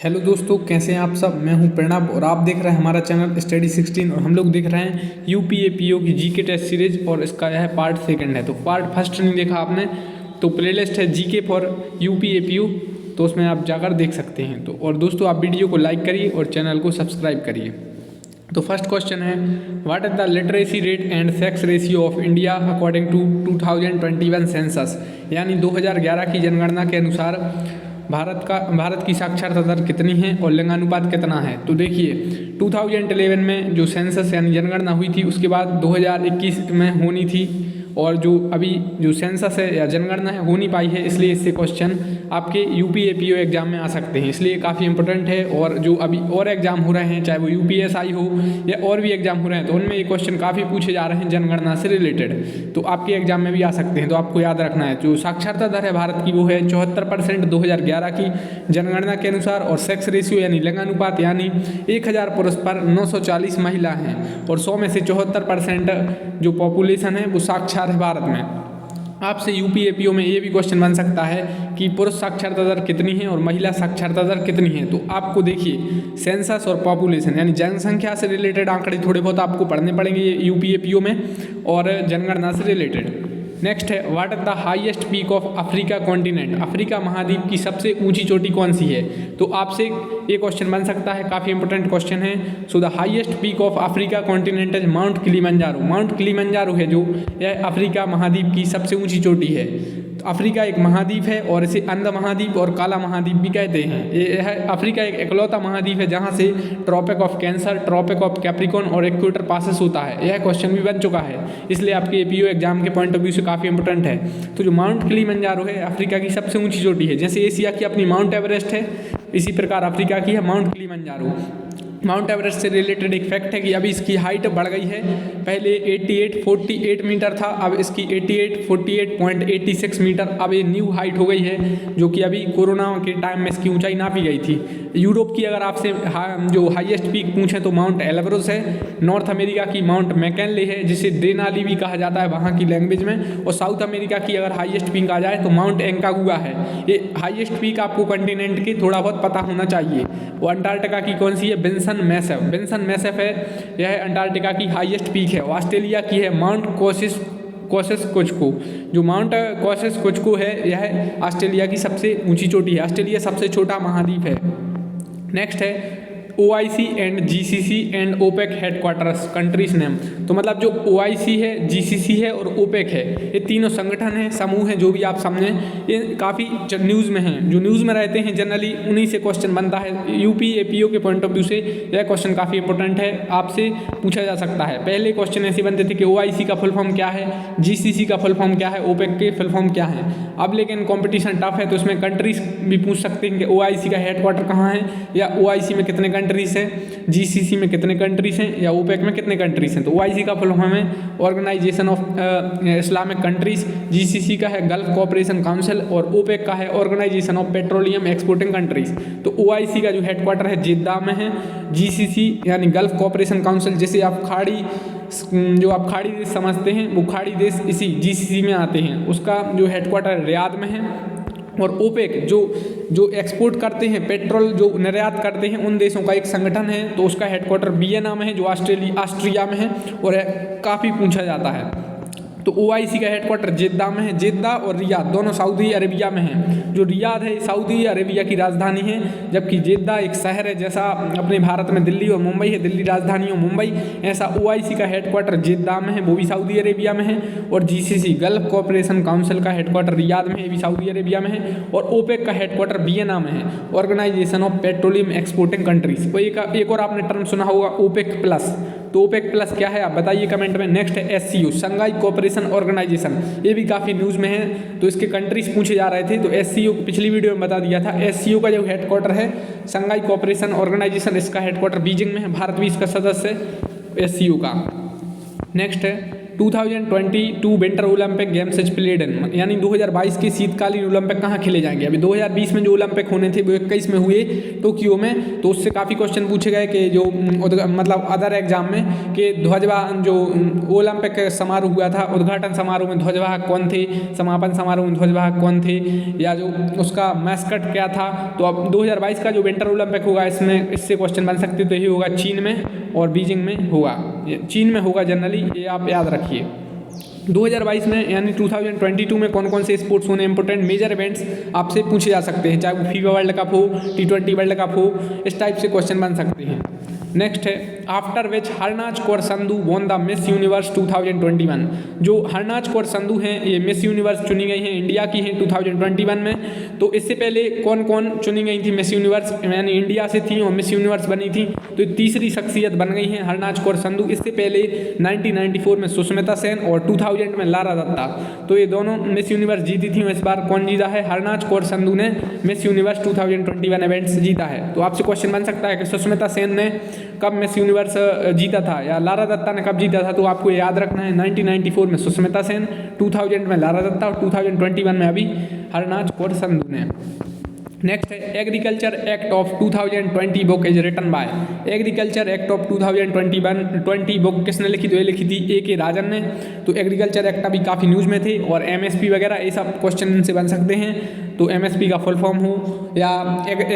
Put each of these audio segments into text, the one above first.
Hello दोस्तों, कैसे हैं आप सब। मैं हूं प्रणव और आप देख रहे हैं हमारा चैनल स्टडी 16 और हम लोग देख रहे हैं यूपीएपीओ की जीके टेस्ट सीरीज और इसका यह पार्ट सेकंड है। तो पार्ट फर्स्ट नहीं देखा आपने तो प्लेलिस्ट है जीके फॉर यूपीएपीओ, तो उसमें आप जाकर देख सकते हैं। तो और दोस्तों आप वीडियो को लाइक करिए और चैनल को सब्सक्राइब करिए। तो फर्स्ट क्वेश्चन है, what is the literacy rate and sex ratio of India according to 2021 census, यानी 2011 की जनगणना के अनुसार भारत की साक्षरता दर कितनी है और लिंगानुपात कितना है। तो देखिए 2011 में जो सेंसस यानी जनगणना हुई थी उसके बाद 2021 में होनी थी, और जो अभी जो सेंसस है या जनगणना है हो नहीं पाई है, इसलिए इससे क्वेश्चन आपके यूपीएपीओ एग्जाम में आ सकते हैं। इसलिए काफ़ी इंपॉर्टेंट है। और जो अभी और एग्जाम हो रहे हैं, चाहे वो यूपीएसआई हो या और भी एग्जाम हो रहे हैं, तो उनमें ये क्वेश्चन काफ़ी पूछे जा रहे हैं जनगणना से रिलेटेड, तो आपके एग्जाम में भी आ सकते हैं। तो आपको याद रखना है जो साक्षरता दर है भारत की वो है 74% 2011 की जनगणना के अनुसार, और सेक्स रेशियो यानी लिंगानुपात यानी 1000 पुरुष पर 940 महिला हैं, और 100 में से 74% जो पॉपुलेशन है वो साक्षर है भारत में। आपसे यूपीएपीओ में ये भी क्वेश्चन बन सकता है कि पुरुष साक्षरता दर कितनी है और महिला साक्षरता दर कितनी है। तो आपको देखिए सेंसस और पॉपुलेशन यानी जनसंख्या से रिलेटेड आंकड़े थोड़े बहुत आपको पढ़ने पड़ेंगे यूपीएपीओ में और जनगणना से रिलेटेड। नेक्स्ट है, what is the highest peak of Africa continent, Africa महाद्वीप की सबसे ऊंची चोटी कौन सी है। तो आपसे ये क्वेश्चन बन सकता है, काफ़ी इंपॉर्टेंट क्वेश्चन है। So the highest peak of Africa continent is mount Kilimanjaro. Mount Kilimanjaro है जो यह अफ्रीका महाद्वीप की सबसे ऊंची चोटी है। तो अफ्रीका एक महाद्वीप है और इसे अंध महाद्वीप और काला महाद्वीप भी कहते हैं। यह अफ्रीका एक इकलौता महाद्वीप है जहाँ से tropic of cancer, tropic of Capricorn और इक्वेटर पासेस होता है। यह क्वेश्चन भी बन चुका है, इसलिए आपके एपीओ एग्जाम के पॉइंट ऑफ व्यू से काफ़ी इंपॉर्टेंट है। तो जो माउंट किलिमंजारो है अफ्रीका की सबसे ऊंची चोटी है। जैसे एशिया की अपनी माउंट एवरेस्ट है, इसी प्रकार अफ्रीका की है माउंट किलिमंजारो। माउंट एवरेस्ट से रिलेटेड एक फैक्ट है कि अभी इसकी हाइट बढ़ गई है। पहले 8848 मीटर था, अब इसकी 8848.86 मीटर अब ये न्यू हाइट हो गई है, जो कि अभी कोरोना के टाइम में इसकी ऊंचाई नापी गई थी। यूरोप की अगर आपसे जो हाईएस्ट पीक पूछें तो माउंट एलब्रस है। नॉर्थ अमेरिका की माउंट मैकनले है, जिसे देनाली भी कहा जाता है वहाँ की लैंग्वेज में। और साउथ अमेरिका की अगर हाईएस्ट पीक आ जाए तो माउंट एंकागुआ है। ये हाईएस्ट पीक आपको कंटिनेंट के थोड़ा बहुत पता होना चाहिए। वो अंटार्कटिका की कौन सी है, बेंसन मैसेफ है, यह अंटार्कटिका की हाईएस्ट पीक है। ऑस्ट्रेलिया की है माउंट कोसिसकुचको। जो माउंट कोसिसकुचको है यह ऑस्ट्रेलिया की सबसे ऊंची चोटी है। ऑस्ट्रेलिया सबसे छोटा महाद्वीप है। नेक्स्ट है OIC and GCC and OPEC headquarters countries name. तो मतलब जो OIC है, GCC है और ओपेक है, ये तीनों संगठन हैं, समूह हैं, जो भी आप समझें, ये काफ़ी न्यूज़ में हैं। जो न्यूज़ में रहते हैं जनरली उन्हीं से क्वेश्चन बनता है। यूपीएपीओ के पॉइंट ऑफ व्यू से यह क्वेश्चन काफ़ी इंपॉर्टेंट है, आपसे पूछा जा सकता है। पहले क्वेश्चन ऐसे बनते थे कि OIC का फुल फॉर्म क्या है, GCC का फुल फॉर्म क्या है, ओपेक के फुल फॉर्म क्या है। अब लेकिन कॉम्पिटिशन टफ है तो इसमें कंट्रीज भी पूछ सकते हैं कि OIC का हेडक्वार्टर कहाँ है, या OIC में कितने कंट्रीज हैं, GCC में कितने कंट्रीज हैं, या ओपेक में कितने कंट्रीज हैं। तो OIC का फुल फॉर्म है organisation of Islamic countries, GCC का है गल्फ कोऑपरेशन काउंसिल, और ओपेक का है organisation of petroleum exporting countries. तो OIC का जो हेडक्वार्टर है जेद्दा में है। GCC यानी गल्फ कोऑपरेशन काउंसिल, जिसे आप खाड़ी देश समझते हैं, वो खाड़ी देश इसी GCC में आते हैं, उसका जो हेडक्वार्टर रियाद में है। और ओपेक जो एक्सपोर्ट करते हैं, पेट्रोल जो निर्यात करते हैं, उन देशों का एक संगठन है, तो उसका हेडक्वार्टर वियना में है, जो ऑस्ट्रिया में है, और काफ़ी पूछा जाता है। तो OIC का हेडक्वार्टर जेद्दा में है। जेद्दा और रियाद दोनों सऊदी अरेबिया में हैं। जो रियाद है सऊदी अरेबिया की राजधानी है, जबकि जेद्दा एक शहर है, जैसा अपने भारत में दिल्ली और मुंबई है, दिल्ली राजधानी और मुंबई, ऐसा OIC का हेडक्वार्टर जेद्दा में है, वो भी सऊदी अरेबिया में है। और GCC गल्फ कोऑपरेशन काउंसिल का हेडक्वार्टर रियाद में है, भी सऊदी अरेबिया में है। और ओपेक का हेडक्वार्टर वियना में है, organisation of petroleum exporting countries. वो एक और आपने टर्म सुना होगा ओपेक प्लस। तो ओपेक प्लस क्या है आप बताइए कमेंट में। नेक्स्ट है SCO शंघाई कोऑपरेशन ऑर्गेनाइजेशन, ये भी काफ़ी न्यूज़ में है, तो इसके कंट्रीज पूछे जा रहे थे। तो SCO पिछली वीडियो में बता दिया था। SCO का जो हेडक्वार्टर है शंघाई कोऑपरेशन ऑर्गेनाइजेशन, इसका हेडक्वार्टर बीजिंग में है, भारत भी इसका सदस्य है SCO का। नेक्स्ट है 2022 winter Olympic games is played in, यानी 2022 के शीतकालीन ओलंपिक कहाँ खेले जाएंगे। अभी 2020 में जो ओलंपिक होने थे वो 21 में हुए टोक्यो में, तो उससे काफ़ी क्वेश्चन पूछे गए कि जो मतलब अदर एग्जाम में कि ध्वजवाहन जो ओलंपिक समारोह हुआ था, उद्घाटन समारोह में ध्वजवाहक कौन थे, समापन समारोह में ध्वजवाहक कौन थे, या जो उसका मैस्कट क्या था। तो अब 2022 का जो विंटर ओलंपिक होगा इसमें इससे क्वेश्चन बन सकते, तो यही होगा चीन में और बीजिंग में होगा, चीन में होगा जनरली, ये आप याद रखिए। 2022 में यानी 2022 में कौन कौन से स्पोर्ट्स होने इंपॉर्टेंट मेजर इवेंट्स आपसे पूछे जा सकते हैं, चाहे वो फीफा वर्ल्ड कप हो, T20 वर्ल्ड कप हो, इस टाइप से क्वेश्चन बन सकते हैं। नेक्स्ट है after which Harnaaz Kaur Sandhu won the miss universe 2021। जो हरनाज कौर संधू हैं ये मिस यूनिवर्स चुनी गई हैं, इंडिया की हैं 2021 में। तो इससे पहले कौन कौन चुनी गई थी मिस यूनिवर्स, यानी इंडिया से थी और मिस यूनिवर्स बनी थी, तो ये तीसरी शख्सियत बन गई हैं हरनाज कौर संधू। इससे पहले 1994 में सुष्मिता सेन और 2000 में लारा दत्ता, तो ये दोनों मिस यूनिवर्स जीती थी। इस बार कौन जीता है, हरनाज कौर संधू ने मिस यूनिवर्स 2021 इवेंट्स जीता है। तो आपसे क्वेश्चन बन सकता है कि सुष्मिता सेन ने कब मिस यूनिवर्स जीता था या लारा दत्ता ने कब जीता था, तो आपको याद रखना है 1994 में सुष्मिता सेन, 2000 में लारा दत्ता और 2021 में अभी हरनाज कौर संधू ने। नेक्स्ट है agriculture act of 2020 book is written by. Agriculture act of 2020 book किसने लिखी, तो ये लिखी थी A.K. राजन ने। तो एग्रीकल्चर एक्ट अभी काफ़ी न्यूज़ में थे और MSP वगैरह ये सब क्वेश्चन से बन सकते हैं। तो MSP का फुल फॉर्म हो या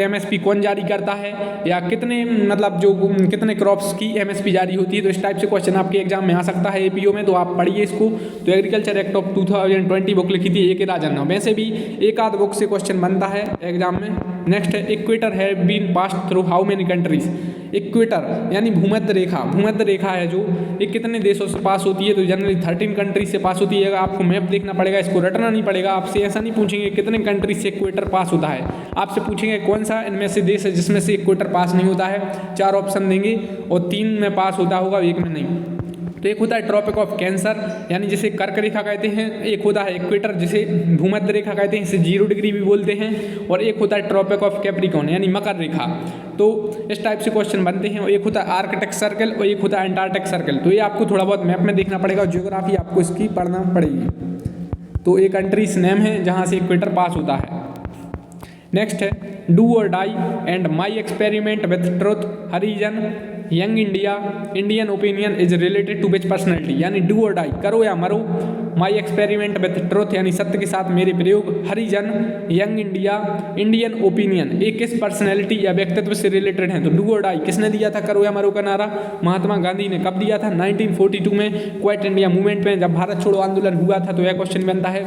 MSP कौन जारी करता है या कितने मतलब जो कितने क्रॉप्स की MSP जारी होती है, तो इस टाइप से क्वेश्चन आपके एग्जाम में आ सकता है APO में, तो आप पढ़िए इसको। तो एग्रीकल्चर एक्ट ऑफ 2020 बुक लिखी थी A.K. राजन ने। वैसे भी एक आध बुक से क्वेश्चन बनता है एग्जाम में। नेक्स्ट है equator have been passed through how many countries. Equator यानी भूमध्य रेखा, भूमध्य रेखा है जो ये कितने देशों से पास होती है, तो जनरली 13 कंट्रीज से पास होती है। आपको मैप देखना पड़ेगा, इसको रटना नहीं पड़ेगा। आपसे ऐसा नहीं पूछेंगे कितने कंट्रीज से इक्वेटर पास होता है, आपसे पूछेंगे कौन सा इनमें से देश है जिसमें से इक्वेटर पास नहीं होता है। 4 ऑप्शन देंगे और 3 में पास होता होगा, 1 में नहीं। तो एक होता है ट्रॉपिक ऑफ कैंसर यानी जिसे कर्क रेखा कहते हैं, एक होता है इक्वेटर जिसे भूमध्य रेखा कहते हैं, इसे 0 डिग्री भी बोलते हैं, और एक होता है ट्रॉपिक ऑफ कैप्रिकॉर्न यानी मकर रेखा। तो इस टाइप से क्वेश्चन बनते हैं। और एक होता है आर्कटिक सर्कल और एक होता है एंटार्क्टिक सर्कल। तो ये आपको थोड़ा बहुत मैप में देखना पड़ेगा और ज्योग्राफी आपको इसकी पढ़ना पड़ेगी। तो ये कंट्रीज नेम है जहाँ से इक्वेटर पास होता है। नेक्स्ट है डू और die and my experiment with truth, Harijan, young India, Indian opinion is related to which personality. यानी डू और डाई करो या मरो, माई एक्सपेरिमेंट विथ ट्रुथ यानी सत्य के साथ मेरे प्रयोग, हरिजन, यंग इंडिया, इंडियन ओपिनियन ये किस पर्सनैलिटी या व्यक्तित्व से रिलेटेड हैं। तो डू और डाई किसने दिया था करो या मरो का नारा, महात्मा गांधी ने। कब दिया था, 1942 में क्विट इंडिया मूवमेंट में, जब भारत छोड़ो आंदोलन हुआ था। तो यह क्वेश्चन बनता है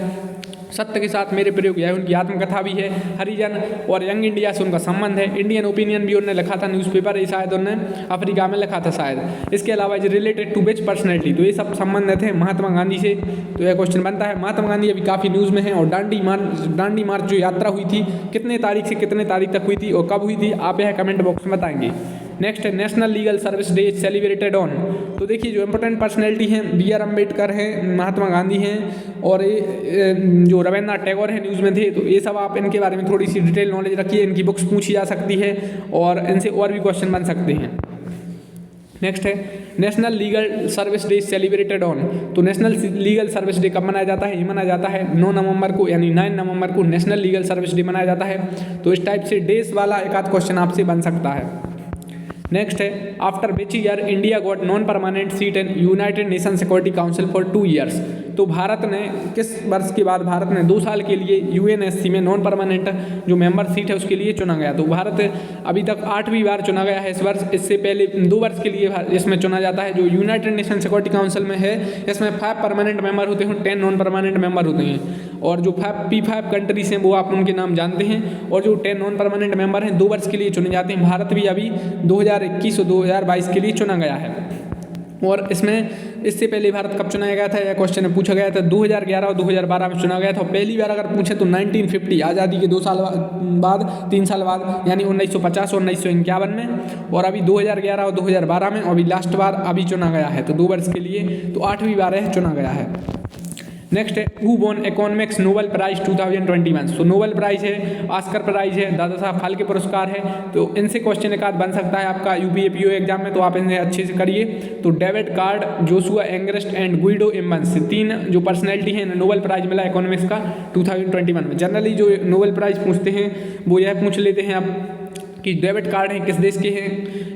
सत्य के साथ मेरे प्रयोग, यह उनकी आत्मकथा भी है। हरिजन और यंग इंडिया से उनका संबंध है। इंडियन ओपिनियन भी उन्होंने लिखा था न्यूज़पेपर, ये शायद उन्होंने अफ्रीका में लिखा था शायद। इसके अलावा is related to which personality, तो ये सब संबंधित है महात्मा गांधी से। तो यह क्वेश्चन बनता है। महात्मा गांधी अभी काफ़ी न्यूज़ में है। और दांडी मार्च जो यात्रा हुई थी कितने तारीख से कितने तारीख तक हुई थी और कब हुई थी, आप यह कमेंट बॉक्स में बताएंगे। नेक्स्ट है national legal service day celebrated on. तो देखिए जो इंपॉर्टेंट पर्सनैलिटी हैं B.R. अम्बेडकर हैं, महात्मा गांधी हैं और ये जो रविंद्रनाथ टैगोर हैं न्यूज़ में थे। तो ये सब आप इनके बारे में थोड़ी सी डिटेल नॉलेज रखिए, इनकी बुक्स पूछी जा सकती है और इनसे और भी क्वेश्चन बन सकते हैं। नेक्स्ट है national legal service day celebrated on. तो नेशनल लीगल सर्विस डे कब मनाया जाता है, ये मनाया जाता है 9 नवंबर को, यानी 9 नवंबर को नेशनल लीगल सर्विस डे मनाया जाता है। तो इस टाइप से डेज वाला एक आध क्वेश्चन आपसे बन सकता है। नेक्स्ट है after which year India got non permanent seat in United nation security council for 2 years. तो भारत ने किस वर्ष के बाद भारत ने 2 साल के लिए UNSC में नॉन परमानेंट जो मेंबर सीट है उसके लिए चुना गया। तो भारत अभी तक 8वीं बार चुना गया है इस वर्ष। इससे पहले 2 वर्ष के लिए इसमें चुना जाता है। जो यूनाइटेड नेशन सिक्योरिटी काउंसिल में है इसमें 5 परमानेंट मेंबर होते हैं, 10 नॉन परमानेंट मेंबर होते हैं। और जो P5 कंट्रीज हैं वो आप उनके नाम जानते हैं। और जो 10 नॉन परमानेंट मेंबर हैं 2 वर्ष के लिए चुने जाते हैं। भारत भी अभी 2021 और 2022 के लिए चुना गया है। और इसमें इससे पहले भारत कब चुनाया गया था, यह क्वेश्चन पूछा गया था 2011 और 2012 में चुना गया था। पहली बार अगर पूछे तो 1950 आज़ादी के 2 साल बाद 3 साल बाद यानी 1950 और 1951 में, और अभी 2011 और 2012 में, अभी लास्ट बार अभी चुना गया है। तो 2 वर्ष के लिए तो 8वीं बार है चुना गया है। नेक्स्ट है who won economics Nobel prize 2021। सो नोबेल प्राइज है, ऑस्कर प्राइज है, दादा साहब फाल्के पुरस्कार है। तो इनसे क्वेश्चन एक आध बन सकता है आपका यूपीए पीओ एग्जाम में, तो आप इन्हें अच्छे से करिए। तो David Card, Joshua Angrist and Guido Imbens, 3 जो पर्सनैलिटी है नोबेल प्राइज मिला इकोनॉमिक्स का 2021 में। जनरली जो नोबेल प्राइज पूछते हैं वो यह पूछ लेते हैं आप कि डेविड कार्ड हैं किस देश के हैं,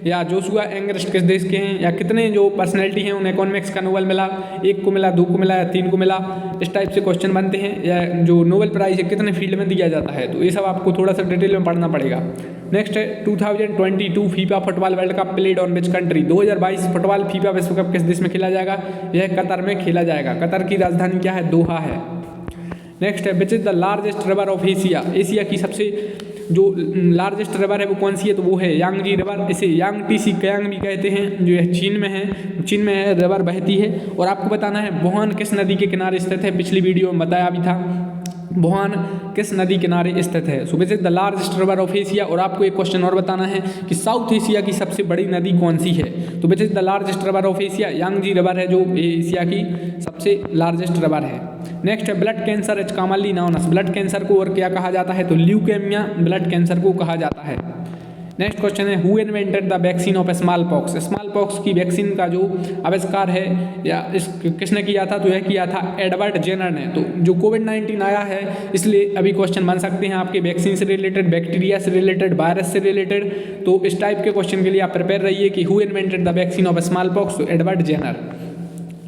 या जोशुआ एंगरेस्ट किस देश के हैं, या कितने जो पर्सनैलिटी हैं उन्हें इकोनॉमिक्स का नोबेल मिला, 1 को मिला, 2 को मिला या 3 को मिला। इस टाइप से क्वेश्चन बनते हैं। या जो नोबेल प्राइज है कितने फील्ड में दिया जाता है, तो ये सब आपको थोड़ा सा डिटेल में पढ़ना पड़ेगा। नेक्स्ट है 2022 FIFA football world cup played on which country. 2022 football FIFA विश्व कप किस देश में खेला जाएगा, यह कतर में खेला जाएगा। कतर की राजधानी क्या है, दोहा है। नेक्स्ट है विच is the largest river of Asia. Asia की सबसे जो लार्जेस्ट रिवर है वो कौन सी है, तो वो है यांगजी रिवर। इसे यांगटीसी कयांग भी कहते हैं, जो है चीन में है रिवर बहती है। और आपको बताना है वुहान किस नदी के किनारे स्थित है, पिछली वीडियो में बताया भी था वुहान किस नदी किनारे स्थित है। So which is the largest river of Asia. और आपको एक क्वेश्चन और बताना है कि साउथ एशिया की सबसे बड़ी नदी कौन सी है, तो which is the largest river of Asia, Yangtze river है जो एशिया की सबसे लार्जेस्ट रिवर है। नेक्स्ट है blood cancer is commonly known as. Blood cancer को और क्या कहा जाता है, तो ल्यूकेमिया ब्लड कैंसर को कहा जाता है। नेक्स्ट क्वेश्चन है who invented the vaccine of small pox. Small pox की वैक्सीन का जो आविष्कार है या किसने किया था, तो यह किया था एडवर्ड जेनर ने। तो जो कोविड-19 आया है इसलिए अभी क्वेश्चन बन सकते हैं आपके वैक्सीन से रिलेटेड, बैक्टीरिया से रिलेटेड, वायरस से रिलेटेड। तो इस टाइप के क्वेश्चन के लिए आप प्रिपेयर रहिए कि who invented the vaccine of smallpox, तो एडवर्ड जेनर।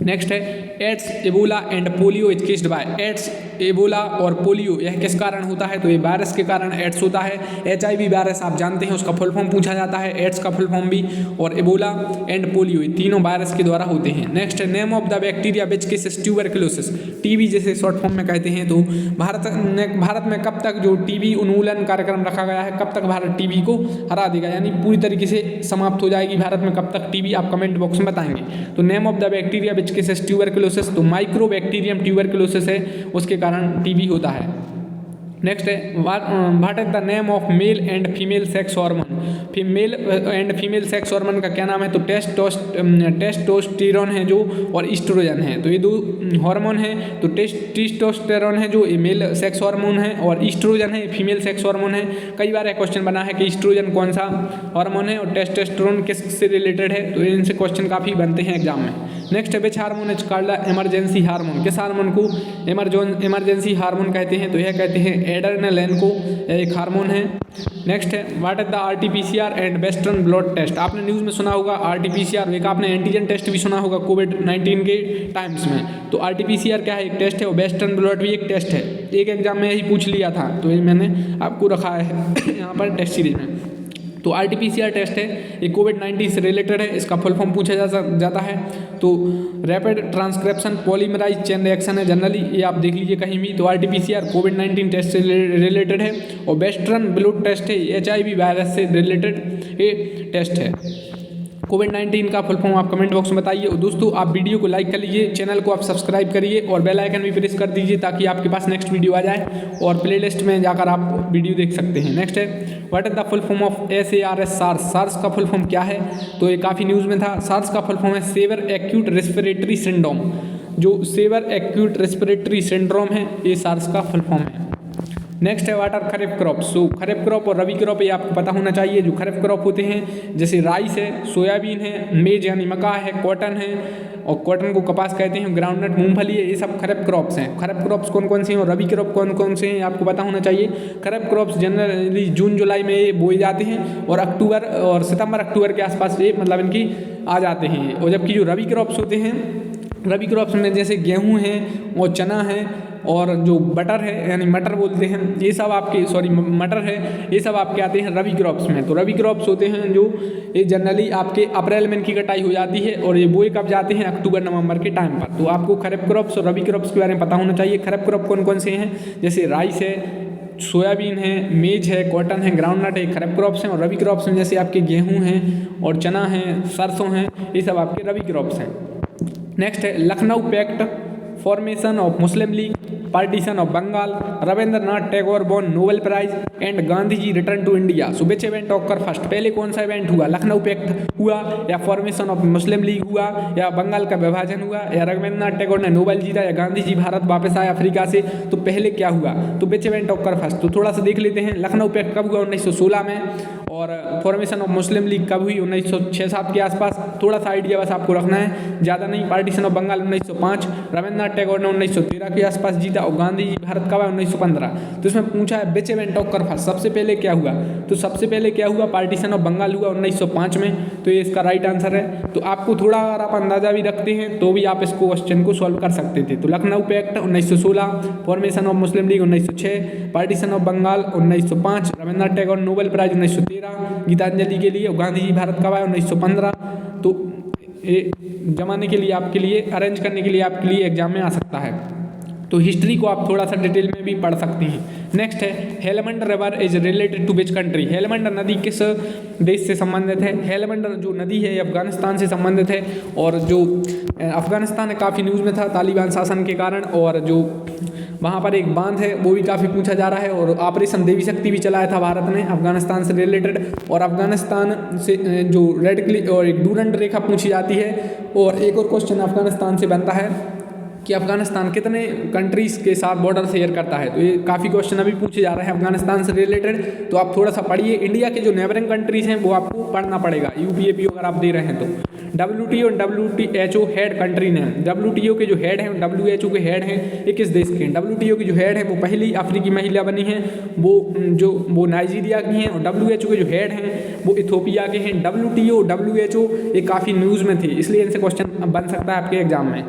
नेक्स्ट है AIDS, Ebola and polio is caused by. AIDS, Ebola और पोलियो यह किस कारण होता है, तो ये वायरस के कारण एड्स होता है। HIV वायरस आप जानते हैं उसका फुल फॉर्म पूछा जाता है, एड्स का फुल फॉर्म भी, और एबोला एंड पोलियो ये तीनों वायरस के द्वारा होते हैं। नेक्स्ट है name of the bacteria which cases tuberculosis. TB जैसे शॉर्ट फॉर्म में कहते हैं। तो भारत में कब तक जो टीबी उन्मूलन कार्यक्रम रखा गया है, कब तक भारत टीबी को हरा देगा, यानी पूरी तरीके से समाप्त हो जाएगी भारत में कब तक टीबी, आप कमेंट बॉक्स में बताएंगे। तो name of the bacteria which cases tuberculosis, तो माइक्रोबैक्टीरियम ट्यूबरकुलोसिस है, उसके कारण टीबी होता है। नेक्स्ट है what is the name of male and female sex hormone. Male and female sex hormone का क्या नाम है, तो टेस्टोस्टेरोन है जो, और ईस्ट्रोजन है। तो ये 2 हार्मोन है। तो टेस्टोस्टेरोन है जो मेल सेक्स हार्मोन है, और ईस्ट्रोजन है फीमेल सेक्स हार्मोन है। कई बार क्वेश्चन बना है कि ईस्ट्रोजन कौन सा हार्मोन है और टेस्टोस्टेरोन किससे रिलेटेड है, तो इनसे क्वेश्चन काफ़ी बनते हैं एग्जाम में। नेक्स्ट है which hormone is called the emergency hormone. किस हार्मोन को इमरजेंसी हार्मोन कहते हैं, तो यह कहते हैं एड्रेनलिन को, एक हार्मोन है। नेक्स्ट है what is the RT-PCR and western blood test. आपने न्यूज़ में सुना होगा RT-PCR, एक आपने एंटीजन टेस्ट भी सुना होगा कोविड-19 के टाइम्स में। तो RT-PCR क्या है, एक टेस्ट है, और वेस्टर्न ब्लड भी एक टेस्ट है। एक एग्जाम में यही पूछ लिया था, तो ये मैंने आपको रखा है यहाँ पर टेस्ट सीरीज में। तो RT-PCR टेस्ट है, ये कोविड-19 से रिलेटेड है, इसका फुल फॉर्म पूछा जाता है। तो rapid transcription polymerase chain reaction है जनरली, ये आप देख लीजिए कहीं भी। तो RT-PCR कोविड-19 टेस्ट से रिलेटेड है, और वेस्टर्न ब्लड टेस्ट है HIV वायरस से रिलेटेड ये टेस्ट है। कोविड-19 का फुल फॉर्म आप कमेंट बॉक्स में बताइए। और दोस्तों आप वीडियो को लाइक कर लीजिए, चैनल को आप सब्सक्राइब करिए, और बेल आइकन भी प्रेस कर दीजिए ताकि आपके पास नेक्स्ट वीडियो आ जाए, और प्लेलिस्ट में जाकर आप वीडियो देख सकते हैं। नेक्स्ट है what is the full form of SARS। SARS का फुल फॉर्म क्या है, तो ये काफ़ी न्यूज़ में था। सार्स का फुल फॉर्म है सेवर एक्यूट रेस्पिरेटरी सिंड्रोम। जो सेवर एक्यूट रेस्पिरेटरी सिंड्रोम है, ये सार्स का फुल फॉर्म है। नेक्स्ट है what are kharif crop. So kharif crop और रबी क्रॉप ये आपको पता होना चाहिए। जो खरीफ क्रॉप होते हैं जैसे राइस है, सोयाबीन है, मेज यानी मक्का है, कॉटन है, और कॉटन को कपास कहते हैं, ग्राउंडनट मूंगफली है, ये सब खरीफ क्रॉप्स हैं। खरीफ क्रॉप्स कौन कौन से हैं और रबी क्रॉप कौन कौन से हैं आपको पता होना चाहिए। खरीफ क्रॉप्स जनरली जून जुलाई में ये बोए जाते हैं, और अक्टूबर और सितंबर अक्टूबर के आसपास ये मतलब इनकी आ जाते हैं। और जबकि जो रबी क्रॉप्स होते हैं, रबी क्रॉप्स में जैसे गेहूँ है और चना है, और जो बटर है यानी मटर बोलते हैं, ये सब आपके मटर है, ये सब आपके आते हैं रबी क्रॉप्स में। तो रबी क्रॉप्स होते हैं जो ये जनरली आपके अप्रैल में इनकी कटाई हो जाती है, और ये बोए कब जाते हैं, अक्टूबर नवंबर के टाइम पर। तो आपको खरीफ क्रॉप्स और रबी क्रॉप्स के बारे में पता होना चाहिए। खरीफ क्रॉप कौन कौन से हैं, जैसे राइस है, सोयाबीन है, मेज है, कॉटन है, ग्राउंडनट है, खरीफ क्रॉप्स हैं। और रबी क्रॉप्स में जैसे आपके गेहूँ हैं और चना है, सरसों हैं, ये सब आपके रबी क्रॉप्स हैं। नेक्स्ट है Lucknow pact formation of Muslim league. Partition of Bengal, Rabindranath Tagore won Nobel prize and Gandhi ji return to India. So which event occur first, पहले कौन सा इवेंट हुआ, लखनऊ पैक्ट हुआ या फॉर्मेशन ऑफ मुस्लिम लीग हुआ या बंगाल का विभाजन हुआ या रविंद्रनाथ टैगोर ने नोबेल जीता या गांधी जी भारत वापस आए अफ्रीका से। तो पहले क्या हुआ, तो विच इवेंट ऑकर फर्स्ट, तो थोड़ा सा देख लेते हैं। लखनऊ पैक्ट कब हुआ, 1916 में, और फॉर्मेशन ऑफ मुस्लिम लीग कब हुई, 1906-7 के आसपास। थोड़ा सा आइडिया बस आपको रखना है, ज़्यादा नहीं। पार्टीशन ऑफ बंगाल 1905, रविंद्रनाथ टैगोर ने 1913 के आसपास जीता और गांधी जी भारत कब आए, 1915। तो इसमें पूछा है विच इवेंट ऑकर फर्स्ट, सबसे पहले क्या हुआ, तो सबसे पहले क्या हुआ, पार्टीशन ऑफ बंगाल हुआ 1905 में। तो ये इसका राइट आंसर है। तो आपको थोड़ा अगर आप अंदाजा भी रखते हैं तो भी आप इसको क्वेश्चन को सॉल्व कर सकते थे। तो Lucknow pact 1916, formation of Muslim league 1906, partition of Bengal 1905, Rabindranath Tagore Nobel prize 1913 Gitanjali के लिए, और गांधी जी भारत कब आए, 1915। तो ये जमाने के लिए आपके लिए, अरेंज करने के लिए आपके लिए एग्जाम में आ सकता है। तो हिस्ट्री को आप थोड़ा सा डिटेल में भी पढ़ सकते हैं। नेक्स्ट है Helmand river is related to which country, Helmand नदी किस देश से संबंधित है। हेलमंड जो नदी है अफगानिस्तान से संबंधित है, और जो अफगानिस्तान काफ़ी न्यूज़ में था तालिबान शासन के कारण, और जो वहाँ पर एक बांध है वो भी काफ़ी पूछा जा रहा है, और ऑपरेशन देवी शक्ति भी चलाया था भारत ने अफगानिस्तान से रिलेटेड। और अफगानिस्तान से जो रेड क्लिफ और एक डूरंड रेखा पूछी जाती है। और एक और क्वेश्चन अफगानिस्तान से बनता है कि अफगानिस्तान कितने कंट्रीज़ के साथ बॉर्डर शेयर करता है। तो ये काफ़ी क्वेश्चन अभी पूछे जा रहे हैं अफगानिस्तान से रिलेटेड, तो आप थोड़ा सा पढ़िए। इंडिया के जो नेबरिंग कंट्रीज़ हैं वो आपको पढ़ना पड़ेगा, यूपीएपीओ अगर आप दे रहे हैं तो। WTO और WTO head country name, WTO के जो हेड हैं, WHO के हेड हैं, ये किस देश के हैं। WTO की जो हेड है वो पहली अफ्रीकी महिला बनी हैं, वो नाइजीरिया की हैं, और WHO के जो हेड हैं वो इथोपिया के हैं। WTO WHO ये काफ़ी न्यूज़ में थी, इसलिए इनसे क्वेश्चन बन सकता है आपके एग्जाम में।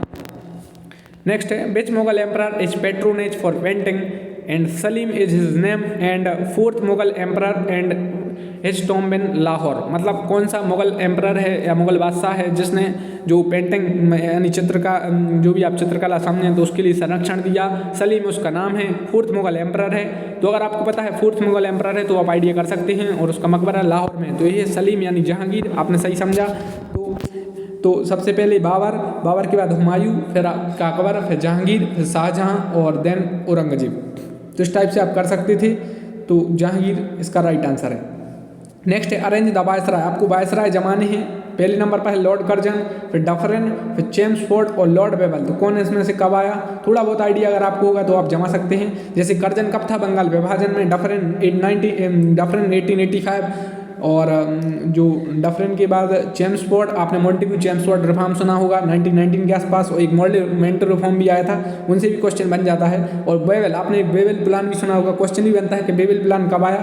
नेक्स्ट है which Mughal emperor is patronage for painting and Salim is his name and fourth Mughal emperor and his tomb in Lahore. मतलब कौन सा मुगल एम्परर है या मुगल बादशाह है जिसने जो पेंटिंग यानी चित्र का जो भी आप चित्रकला समझें तो उसके लिए संरक्षण दिया, सलीम उसका नाम है, फोर्थ मुगल एम्परर है। तो अगर आपको पता है फोर्थ मुगल एम्परर है तो आप आइडिया कर सकते हैं, और उसका मकबरा लाहौर में। तो ये सलीम यानी जहांगीर, आपने सही समझा। तो सबसे पहले बाबर के बाद हुमायूं, फिर अकबर, फिर जहांगीर, फिर शाहजहां और देन औरंगजेब। तो इस टाइप से आप कर सकते थे। तो जहांगीर इसका राइट आंसर है। नेक्स्ट है अरेंज द वायसराय, आपको वायसराय जमाने हैं। पहले नंबर पर है लॉर्ड कर्जन, फिर डफरिन, फिर चेम्सफोर्ड और लॉर्ड बेवल। तो कौन इसमें से कब आया, थोड़ा बहुत आइडिया अगर आपको होगा तो आप जमा सकते हैं। जैसे कर्जन कब था, बंगाल विभाजन में। डफरिन 1885, और जो डफरिन के बाद चेम्सफोर्ड, आपने मॉन्टेग्यू चेम्सफोर्ड रिफॉर्म सुना होगा 1919 के आसपास, और एक मॉडल रिफॉर्म भी आया था, उनसे भी क्वेश्चन बन जाता है। और बेवल, आपने बेवल प्लान भी सुना होगा, क्वेश्चन भी बनता है कि बेवल प्लान कब आया,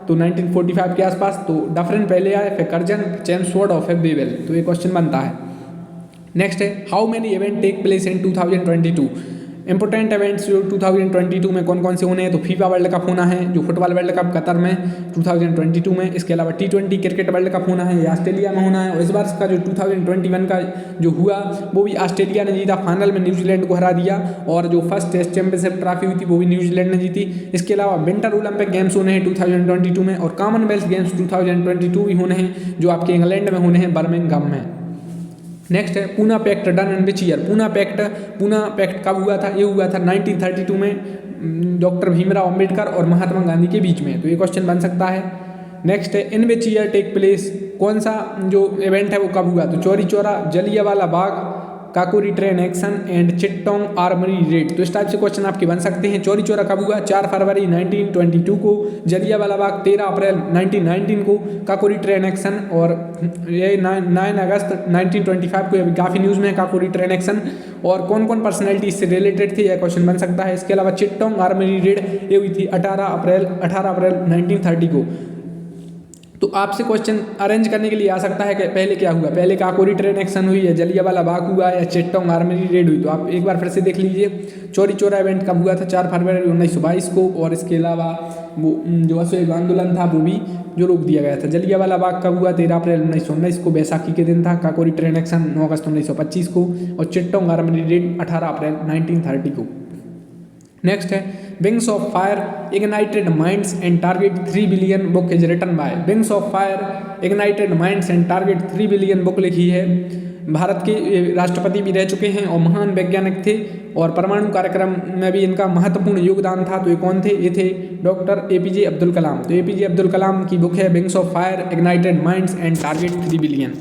तो 1945 के आसपास। तो डफरिन पहले आए, फिर कर्जन, चेम्सफोर्ड और फिर बेवल। तो ये क्वेश्चन बनता है। नेक्स्ट है how many event take place in 2022, important events जो 2022 में कौन कौन से होने हैं। तो फीफा वर्ल्ड कप होना है, जो फुटबॉल वर्ल्ड कप कतर में 2022 में। इसके अलावा T20 क्रिकेट वर्ल्ड कप होना है, ये ऑस्ट्रेलिया में होना है। और इस बार का जो 2021 का जो हुआ वो भी ऑस्ट्रेलिया ने जीता, फाइनल में न्यूजीलैंड को हरा दिया। और जो फर्स्ट टेस्ट चैंपियनशिप ट्रॉफी हुई थी वो भी न्यूजीलैंड ने जीती। इसके अलावा विंटर ओलंपिक गेम्स होने हैं 2022 में, और कॉमनवेल्थ गेम्स 2022 भी होने हैं जो आपके इंग्लैंड में होने हैं, बर्मिंघम में। नेक्स्ट है Poona pact done in which year, Poona pact कब हुआ था, ये हुआ था 1932 में, डॉक्टर भीमराव अंबेडकर और महात्मा गांधी के बीच में। तो ये क्वेश्चन बन सकता है। नेक्स्ट है in which year take place, कौन सा जो इवेंट है वो कब हुआ। तो Chauri Chaura, Jallianwala Bagh, Kakori train action and Chittagong armoury raid. तो इस टाइप से क्वेश्चन आपके बन सकते हैं। चौरी चौरा कब हुआ, 4 फरवरी 1922 को, जलियांवाला बाग 13 अप्रैल 1919 को, काकोरी ट्रेन एक्शन और ये 9 अगस्त 1925 को। काफ़ी न्यूज़ में है काकोरी ट्रेन एक्शन। और कौन कौन पर्सनैलिटी इससे रिलेटेड थी, यह क्वेश्चन बन सकता है। इसके अलावा चिट्टोंग आर्मरी रेड ये हुई थी 18 अप्रैल 1930 को। तो आपसे क्वेश्चन अरेंज करने के लिए आ सकता है कि पहले क्या हुआ, पहले काकोरी ट्रेन एक्शन हुई है, जलियांवाला बाग हुआ या चिट्टोंग आर्मरी रेड हुई। तो आप एक बार फिर से देख लीजिए, चौरी चौरा इवेंट कब हुआ था, 4 फरवरी 1922 को। और इसके अलावा वो जो अशोक आंदोलन था वो भी जो रोक दिया गया था। जलियांवाला बाग कब हुआ, 13 अप्रैल 1919 को, बैसाखी के दिन था। काकोरी ट्रेन एक्शन 9 अगस्त 1925 को, और चिट्टोंग आर्मरी रेड 18 अप्रैल 1930 को। नेक्स्ट है wings of fire ignited minds and target 3 billion book is written by. Wings of fire ignited minds and target 3 billion book लिखी है भारत के राष्ट्रपति भी रह चुके हैं और महान वैज्ञानिक थे और परमाणु कार्यक्रम में भी इनका महत्वपूर्ण योगदान था। तो ये कौन थे? ये थे डॉक्टर APJ अब्दुल कलाम। तो APJ अब्दुल कलाम की बुक है wings of fire, ignited minds and target 3 billion.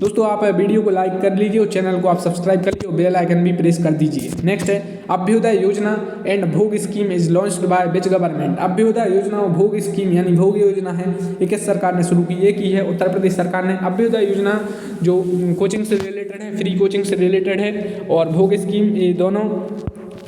दोस्तों आप वीडियो को लाइक कर लीजिए और चैनल को आप सब्सक्राइब कर लीजिए और बेल आइकन भी प्रेस कर दीजिए। नेक्स्ट है Abhyuday Yojana and Bhog scheme is launched by which government. Abhyudaya Yojana और भोग स्कीम यानी भोग योजना है, ये किस सरकार ने शुरू की? ये की है उत्तर प्रदेश सरकार ने। अभ्युदय योजना जो कोचिंग से रिलेटेड है, फ्री कोचिंग से रिलेटेड है, और भोग स्कीम ये दोनों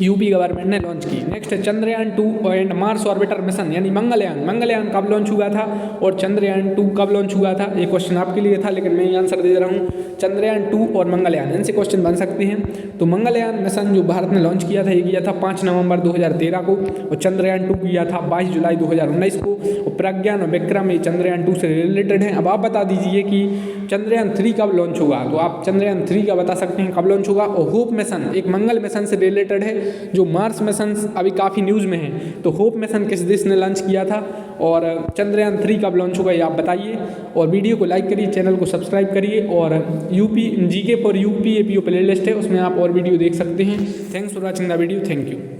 यूपी गवर्नमेंट ने लॉन्च की। नेक्स्ट है Chandrayaan 2 and Mars orbiter mission यानी मंगलयान। मंगलयान कब लॉन्च हुआ था और चंद्रयान 2 कब लॉन्च हुआ था? ये क्वेश्चन आपके लिए था लेकिन मैं ये आंसर दे रहा हूँ। चंद्रयान 2 और मंगलयान, इनसे क्वेश्चन बन सकते हैं। तो मंगलयान मिशन जो भारत ने लॉन्च किया था, ये किया था 5 नवंबर 2013 को, और चंद्रयान 2 किया था 22 जुलाई 2019 को। और प्रज्ञान और विक्रम ये चंद्रयान 2 से रिलेटेड हैं। अब आप बता दीजिए कि चंद्रयान 3 कब लॉन्च होगा? तो आप चंद्रयान 3 का बता सकते हैं कब लॉन्च होगा। और होप मिशन एक मंगल मिशन से रिलेटेड है। जो मार्स मिशन अभी काफ़ी न्यूज़ में है, तो होप मिशन किस देश ने लॉन्च किया था, और चंद्रयान 3 कब लॉन्च होगा ये आप बताइए। और वीडियो को लाइक करिए, चैनल को सब्सक्राइब करिए, और GK फॉर UPAPO प्लेलिस्ट है, उसमें आप और वीडियो देख सकते हैं। Thanks for watching the video. Thank you.